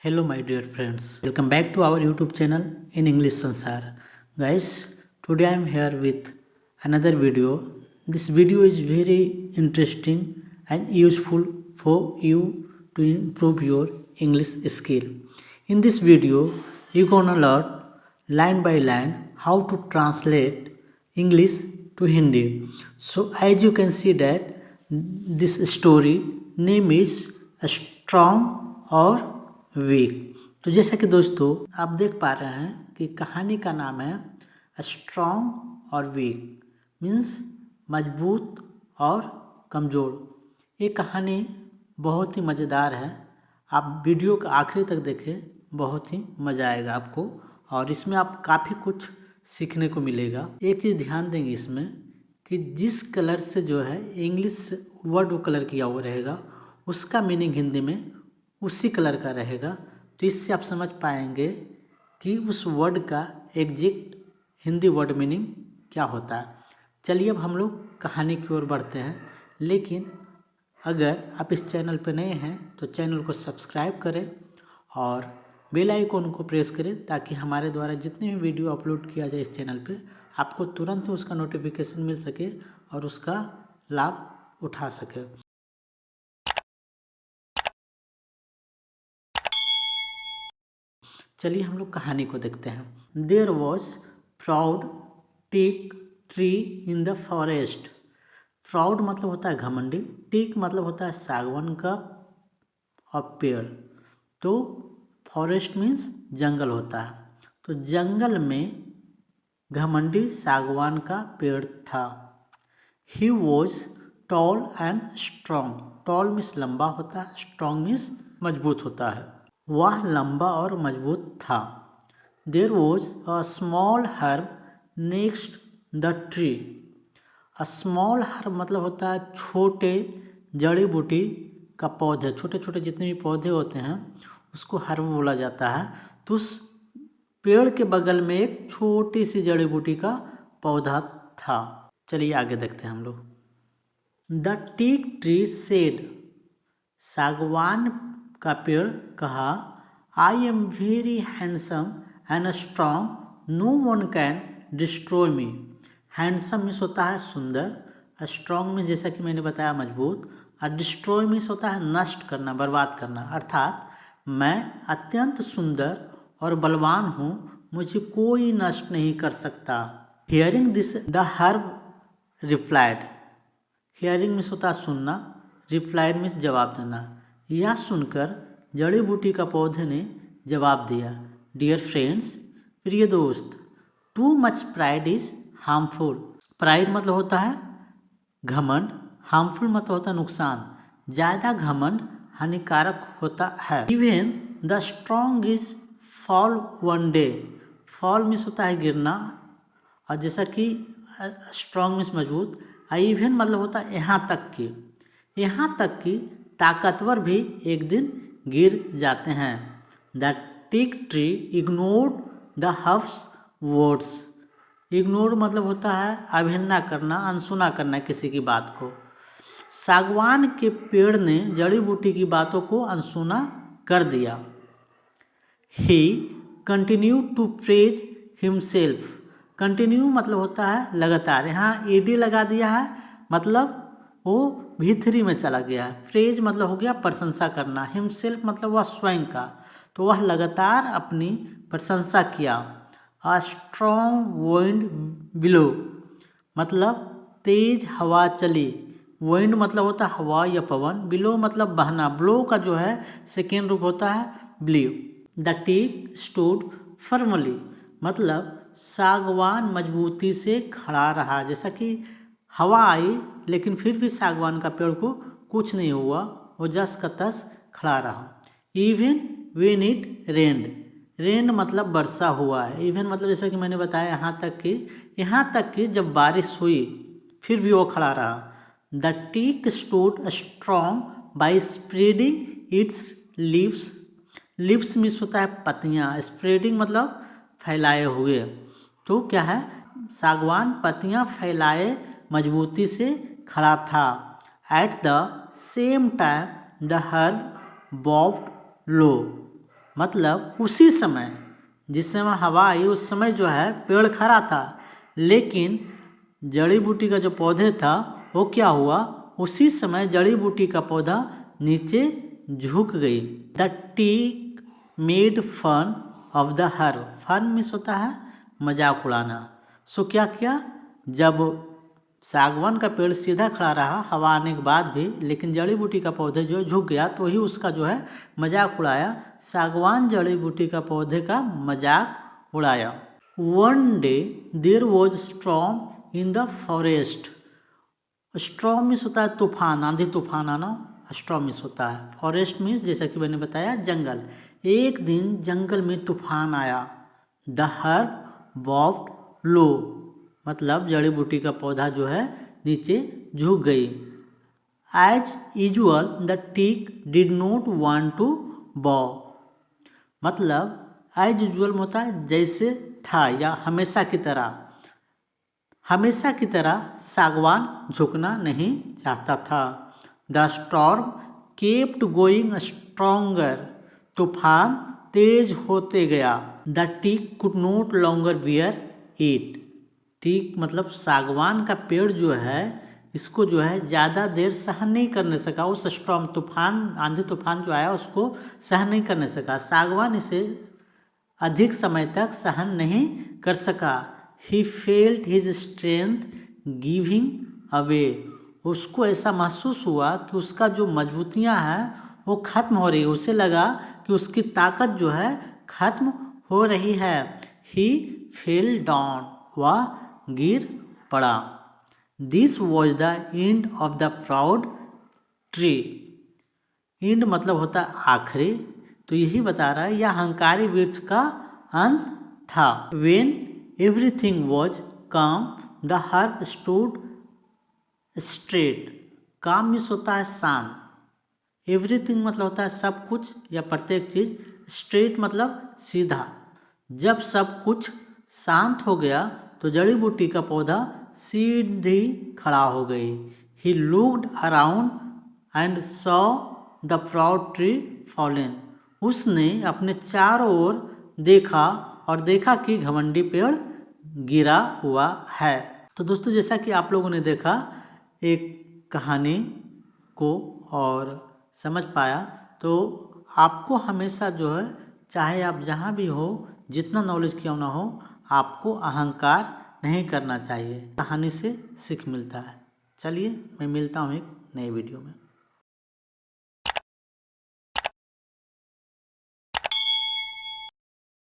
Hello, my dear friends. Welcome back to our YouTube channel in English Sansar. Guys, today I am here with another video. This video is very interesting and useful for you to improve your English skill. In this video, you're gonna learn line by line how to translate English to Hindi. So, as you can see that this story name is Strong और week. तो जैसा कि दोस्तों आप देख पा रहे हैं कि कहानी का नाम है स्ट्रॉन्ग और वीक, मीन्स मजबूत और कमज़ोर। ये कहानी बहुत ही मज़ेदार है, आप वीडियो के आखिरी तक देखें, बहुत ही मज़ा आएगा आपको और इसमें आप काफ़ी कुछ सीखने को मिलेगा। एक चीज़ ध्यान देंगे इसमें कि जिस कलर से जो है इंग्लिश वर्ड को कलर किया हुआ रहेगा उसका मीनिंग हिंदी में उसी कलर का रहेगा। तो इससे आप समझ पाएंगे कि उस वर्ड का एग्जैक्ट हिंदी वर्ड मीनिंग क्या होता है। चलिए अब हम लोग कहानी की ओर बढ़ते हैं, लेकिन अगर आप इस चैनल पर नए हैं तो चैनल को सब्सक्राइब करें और बेल आइकन को प्रेस करें ताकि हमारे द्वारा जितने भी वीडियो अपलोड किया जाए इस चैनल पे आपको तुरंत ही उसका नोटिफिकेशन मिल सके और उसका लाभ उठा सके। चलिए हम लोग कहानी को देखते हैं। There was proud teak tree in the forest. Proud मतलब होता है घमंडी, टीक मतलब होता है सागवान का और पेड़, तो फॉरेस्ट मीन्स जंगल होता है। तो जंगल में घमंडी सागवान का पेड़ था। He was tall and strong. Toll means लंबा होता है, स्ट्रॉन्ग मीन्स मजबूत होता है। वह लंबा और मजबूत था। There was a small herb next the tree. A small herb मतलब होता है छोटे जड़ी बूटी का पौधे, छोटे छोटे जितने भी पौधे होते हैं उसको हर्ब बोला जाता है। तो उस पेड़ के बगल में एक छोटी सी जड़ी बूटी का पौधा था। चलिए आगे देखते हैं हम लोग। The teak tree said. सागवान का पेड़ कहा, I am very handsome and strong, no one can destroy me. Handsome means होता है सुंदर, स्ट्रॉन्ग मीन्स जैसा कि मैंने बताया मजबूत, और डिस्ट्रॉय मीन्स होता है नष्ट करना, बर्बाद करना। अर्थात मैं अत्यंत सुंदर और बलवान हूँ, मुझे कोई नष्ट नहीं कर सकता। Hearing this the herb replied. Hearing means होता है सुनना, रिप्लाइड मीन्स जवाब देना। यह सुनकर जड़ी बूटी का पौधे ने जवाब दिया, डियर फ्रेंड्स, प्रिय दोस्त, too much pride is harmful. Pride मतलब होता है घमंड, हार्मफुल मतलब होता है नुकसान। ज़्यादा घमंड हानिकारक होता है। Even the strong is fall one day. Fall means होता है गिरना, और जैसा कि स्ट्रॉन्ग मीन्स मजबूत, इवन मतलब होता है यहाँ तक कि ताकतवर भी एक दिन गिर जाते हैं। The teak tree ignored the herb's words. Ignore मतलब होता है अवहेलना करना, अनसुना करना किसी की बात को। सागवान के पेड़ ने जड़ी बूटी की बातों को अनसुना कर दिया। He continue to praise himself. Continue मतलब होता है लगातार, यहाँ ईडी लगा दिया है, मतलब वो भीतरी में चला गया है। प्रेज मतलब हो गया प्रशंसा करना, हिमसेल्फ मतलब वह स्वयं का, तो वह लगातार अपनी प्रशंसा किया। अ स्ट्रॉन्ग विंड ब्लो मतलब तेज हवा चली। विंड मतलब होता है हवा या पवन, ब्लो मतलब बहना, ब्लो का जो है सेकेंड रूप होता है blow. The teak stood firmly मतलब सागवान मजबूती से खड़ा रहा। जैसा कि हवा आई लेकिन फिर भी सागवान का पेड़ को कुछ नहीं हुआ, वो जस का तस खड़ा रहा। Even when it rained. Rain मतलब वर्षा हुआ है, इवन मतलब जैसा कि मैंने बताया यहाँ तक कि जब बारिश हुई फिर भी वो खड़ा रहा। The teak stood strong by spreading its leaves. Leaves means होता है पत्तियाँ, स्प्रेडिंग मतलब फैलाए हुए। तो क्या है, सागवान पत्तियाँ फैलाए मजबूती से खड़ा था। At the same time the herb bobbed low. मतलब उसी समय जिस समय हवा आई उस समय जो है पेड़ खड़ा था, लेकिन जड़ी बूटी का जो पौधे था वो क्या हुआ, उसी समय जड़ी बूटी का पौधा नीचे झुक गई। The teak made fun of the herb. Fun means होता है मजाक उड़ाना। सो क्या किया, जब सागवान का पेड़ सीधा खड़ा रहा हवा आने के बाद भी, लेकिन जड़ी बूटी का पौधे जो झुक गया तो ही उसका जो है मजाक उड़ाया। सागवान जड़ी बूटी का पौधे का मजाक उड़ाया। One day there was storm in the forest. Storm means होता है तूफान, आंधी तूफान आना स्टॉर्म मीन्स होता है। फॉरेस्ट मीन्स जैसा कि मैंने बताया जंगल। एक दिन जंगल में तूफान आया। द हर्ब बॉब्ड लो, मतलब जड़ी बूटी का पौधा जो है नीचे झुक गई। As usual the teak did not want to bow, मतलब एज यूजुअल होता है जैसे था या हमेशा की तरह। हमेशा की तरह सागवान झुकना नहीं चाहता था। The storm kept going stronger, तूफान तेज होते गया। The teak could not longer bear it. Teak मतलब सागवान का पेड़ जो है इसको जो है ज़्यादा देर सहन नहीं करने सका। उस स्टॉर्म तूफान आंधी तूफान जो आया उसको सहन नहीं करने सका। सागवान इसे अधिक समय तक सहन नहीं कर सका। He felt his strength giving away, उसको ऐसा महसूस हुआ कि उसका जो मजबूतियाँ हैं वो खत्म हो रही है। उसे लगा कि उसकी ताकत जो है खत्म हो रही है। ही फेल डाउन, वह गिर पड़ा। This was the end of the proud tree. And मतलब होता है आखिरी, तो यही बता रहा है यह अहंकारी वृक्ष का अंत था। वेन एवरीथिंग वॉज काम द हर्ब स्टूड स्ट्रेट। काम मीन्स होता है शांत। एवरीथिंग मतलब होता है सब कुछ या प्रत्येक चीज़। स्ट्रेट मतलब सीधा। जब सब कुछ शांत हो गया तो जड़ी बूटी का पौधा सीधी खड़ा हो गई। He looked around and saw the proud tree fallen. उसने अपने चारों ओर देखा और देखा कि घमंडी पेड़ गिरा हुआ है। तो दोस्तों जैसा कि आप लोगों ने देखा एक कहानी को और समझ पाया, तो आपको हमेशा जो है चाहे आप जहाँ भी हो, जितना नॉलेज क्यों ना हो, आपको अहंकार नहीं करना चाहिए। कहानी से सीख मिलता है। चलिए मैं मिलता हूँ एक नए वीडियो में।